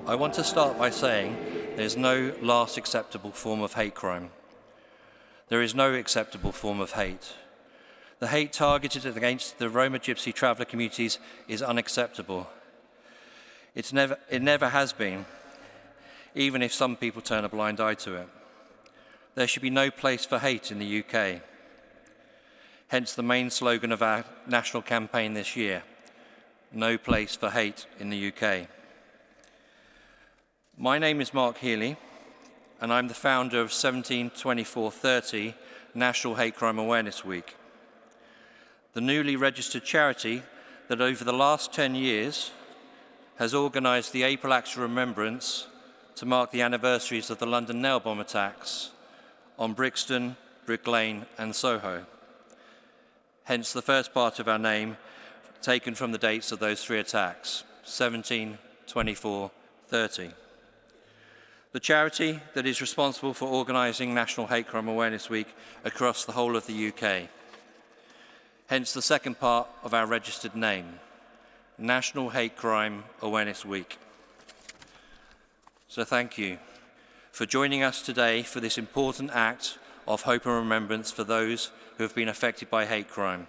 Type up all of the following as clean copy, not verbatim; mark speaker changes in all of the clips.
Speaker 1: I want to start by saying there's no last acceptable form of hate crime. There is no acceptable form of hate. The hate targeted against the Roma Gypsy traveller communities is unacceptable. It never has been, even if some people turn a blind eye to it. There should be no place for hate in the UK. Hence the main slogan of our national campaign this year, no place for hate in the UK. My name is Mark Healey, and I'm the founder of 172430 National Hate Crime Awareness Week, the newly registered charity that over the last 10 years has organised the April Action Remembrance to mark the anniversaries of the London nail bomb attacks on Brixton, Brick Lane and Soho. Hence the first part of our name taken from the dates of those three attacks, 172430. The charity that is responsible for organising National Hate Crime Awareness Week across the whole of the UK. Hence the second part of our registered name, National Hate Crime Awareness Week. So thank you for joining us today for this important act of hope and remembrance for those who have been affected by hate crime.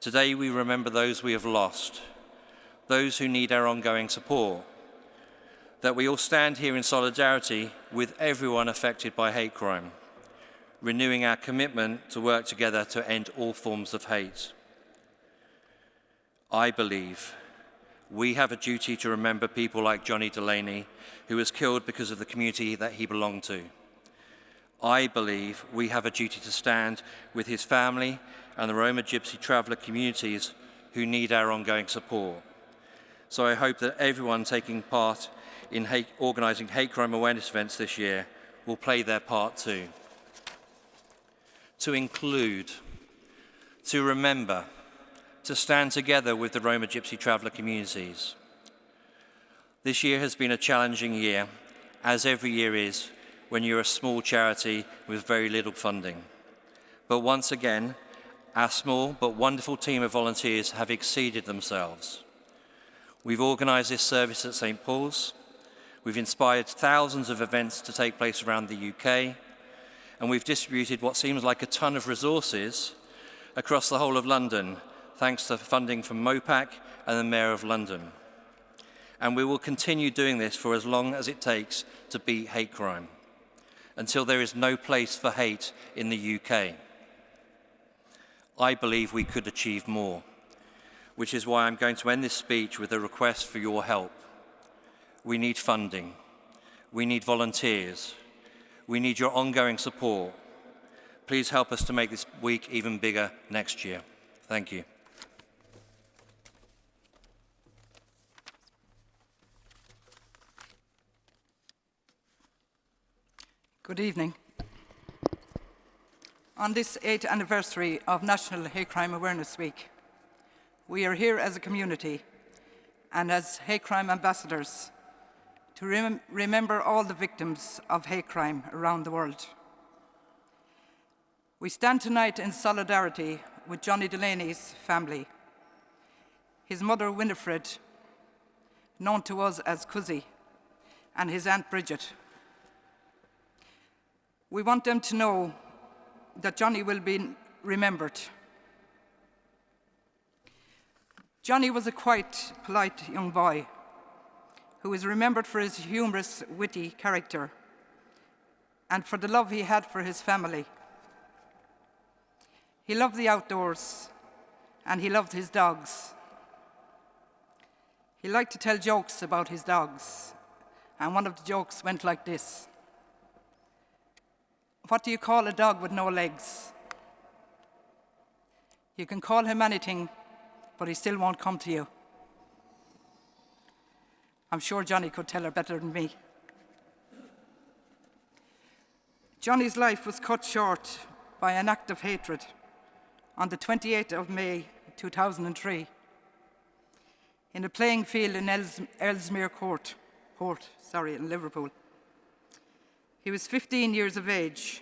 Speaker 1: Today we remember those we have lost, those who need our ongoing support, that we all stand here in solidarity with everyone affected by hate crime, renewing our commitment to work together to end all forms of hate. I believe we have a duty to remember people like Johnny Delaney, who was killed because of the community that he belonged to. I believe we have a duty to stand with his family and the Roma Gypsy traveller communities who need our ongoing support. So I hope that everyone taking part in organising hate crime awareness events this year will play their part too. To include, to remember, to stand together with the Roma Gypsy traveller communities. This year has been a challenging year, as every year is when you're a small charity with very little funding. But once again, our small but wonderful team of volunteers have exceeded themselves. We've organised this service at St Paul's. We've inspired thousands of events to take place around the UK, and we've distributed what seems like a ton of resources across the whole of London, thanks to funding from MOPAC and the Mayor of London. And we will continue doing this for as long as it takes to beat hate crime, until there is no place for hate in the UK. I believe we could achieve more, which is why I'm going to end this speech with a request for your help. We need funding. We need volunteers. We need your ongoing support. Please help us to make this week even bigger next year. Thank you.
Speaker 2: Good evening. On this 8th anniversary of National Hate Crime Awareness Week, we are here as a community and as hate crime ambassadors to remember all the victims of hate crime around the world. We stand tonight in solidarity with Johnny Delaney's family, his mother Winifred, known to us as Cuzzy, and his Aunt Bridget. We want them to know that Johnny will be remembered. Johnny was a quite polite young boy who is remembered for his humorous, witty character and for the love he had for his family. He loved the outdoors and he loved his dogs. He liked to tell jokes about his dogs, and one of the jokes went like this. What do you call a dog with no legs? You can call him anything, but he still won't come to you. I'm sure Johnny could tell her better than me. Johnny's life was cut short by an act of hatred on the 28th of May 2003 in a playing field in Ellesmere Court, in Liverpool. He was 15 years of age.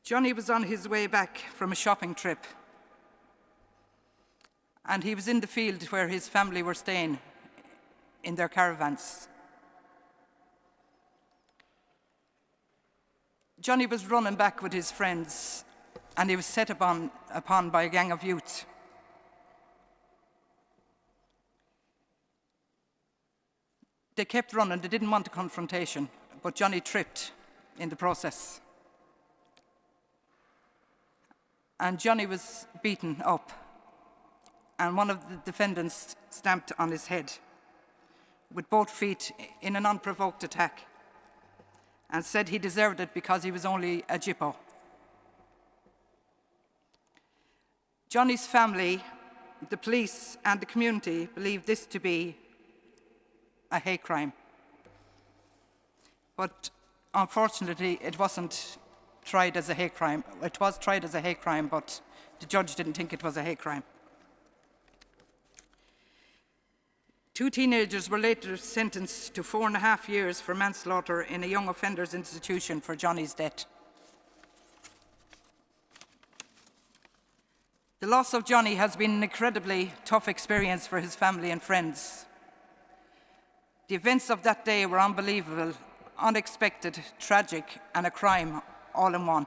Speaker 2: Johnny was on his way back from a shopping trip, and he was in the field where his family were staying in their caravans. Johnny was running back with his friends, and he was set upon by a gang of youth. They kept running, they didn't want a confrontation, but Johnny tripped in the process. And Johnny was beaten up, and one of the defendants stamped on his head with both feet in an unprovoked attack, and said he deserved it because he was only a gyppo. Johnny's family, the police and the community believed this to be a hate crime. But unfortunately, it wasn't tried as a hate crime. It was tried as a hate crime, but the judge didn't think it was a hate crime. 2 teenagers were later sentenced to 4.5 years for manslaughter in a young offenders institution for Johnny's death. The loss of Johnny has been an incredibly tough experience for his family and friends. The events of that day were unbelievable, unexpected, tragic, and a crime all in one.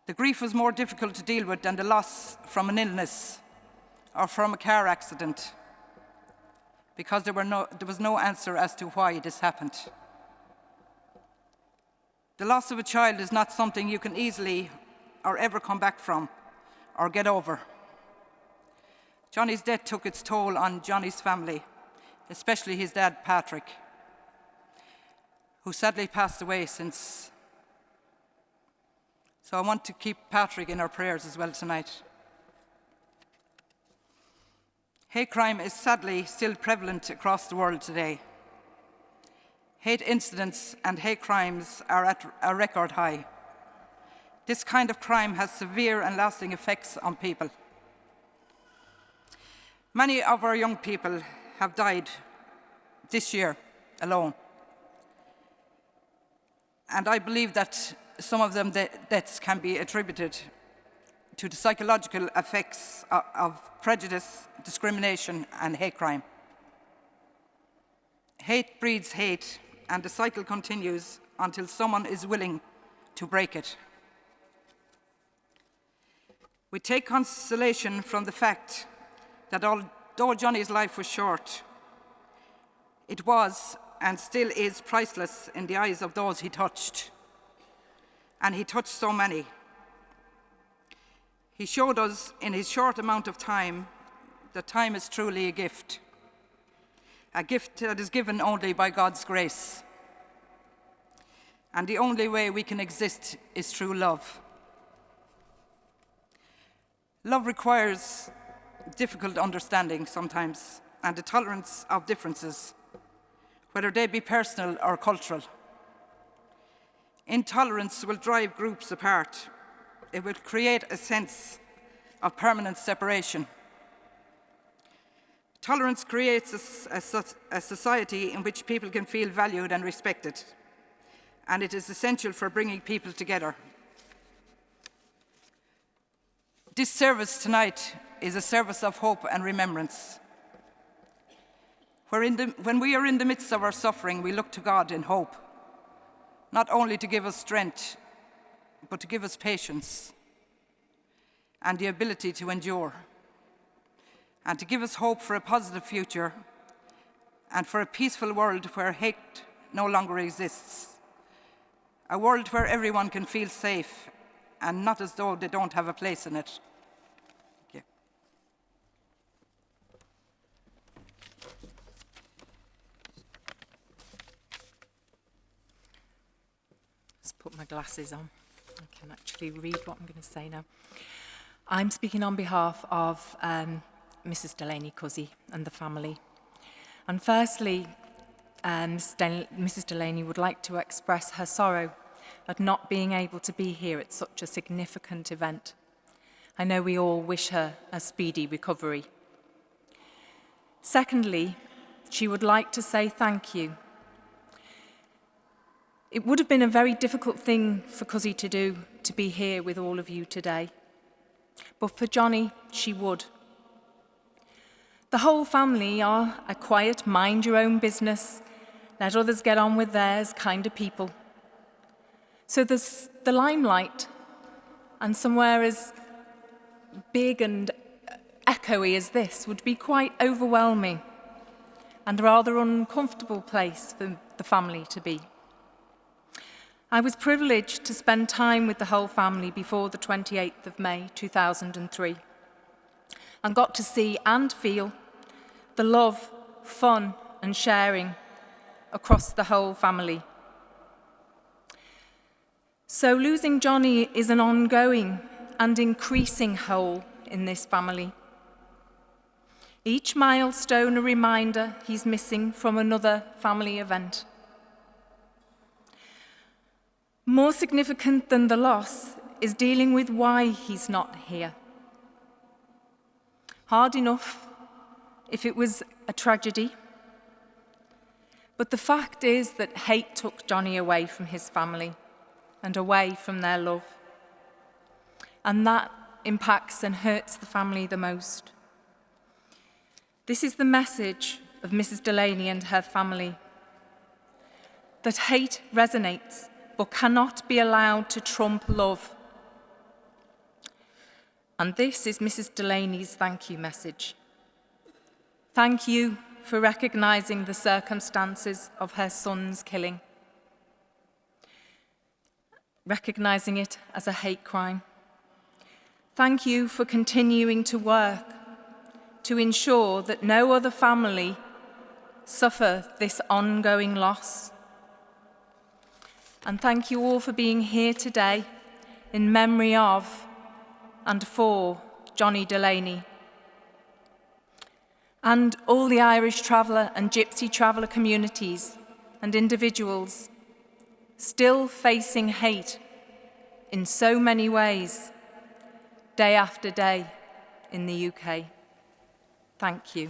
Speaker 2: The grief was more difficult to deal with than the loss from an illness or from a car accident, because there was no answer as to why this happened. The loss of a child is not something you can easily or ever come back from or get over. Johnny's death took its toll on Johnny's family, especially his dad, Patrick, who sadly passed away since. So I want to keep Patrick in our prayers as well tonight. Hate crime is sadly still prevalent across the world today. Hate incidents and hate crimes are at a record high. This kind of crime has severe and lasting effects on people. Many of our young people have died this year alone. And I believe that some of them deaths can be attributed to the psychological effects of prejudice, discrimination, and hate crime. Hate breeds hate, and the cycle continues until someone is willing to break it. We take consolation from the fact that although Johnny's life was short, it was and still is priceless in the eyes of those he touched. And he touched so many. He showed us in his short amount of time that time is truly a gift that is given only by God's grace. And the only way we can exist is through love. Love requires difficult understanding sometimes and the tolerance of differences, whether they be personal or cultural. Intolerance will drive groups apart. It will create a sense of permanent separation. Tolerance creates a society in which people can feel valued and respected, and it is essential for bringing people together. This service tonight is a service of hope and remembrance. When we are in the midst of our suffering, we look to God in hope, not only to give us strength, but to give us patience and the ability to endure, and to give us hope for a positive future and for a peaceful world where hate no longer exists, a world where everyone can feel safe and not as though they don't have a place in it. Thank you.
Speaker 3: Let's put my glasses on. I can actually read what I'm going to say now. I'm speaking on behalf of Mrs Delaney Cuzzy and the family. And firstly, Mrs Delaney would like to express her sorrow at not being able to be here at such a significant event. I know we all wish her a speedy recovery. Secondly, she would like to say thank you. It would have been a very difficult thing for Cuzzy to do, to be here with all of you today. But for Johnny, she would. The whole family are a quiet, mind-your-own-business, let others get on with theirs kind of people. So there's the limelight, and somewhere as big and echoey as this would be quite overwhelming and a rather uncomfortable place for the family to be. I was privileged to spend time with the whole family before the 28th of May 2003 and got to see and feel the love, fun and sharing across the whole family. So losing Johnny is an ongoing and increasing hole in this family. Each milestone a reminder he's missing from another family event. More significant than the loss is dealing with why he's not here. Hard enough if it was a tragedy, but the fact is that hate took Johnny away from his family and away from their love. And that impacts and hurts the family the most. This is the message of Mrs Delaney and her family, that hate resonates but cannot be allowed to trump love. And this is Mrs Delaney's thank you message. Thank you for recognising the circumstances of her son's killing, recognising it as a hate crime. Thank you for continuing to work to ensure that no other family suffer this ongoing loss. And thank you all for being here today in memory of and for Johnny Delaney. And all the Irish traveller and Gypsy traveller communities and individuals still facing hate in so many ways, day after day in the UK. Thank you.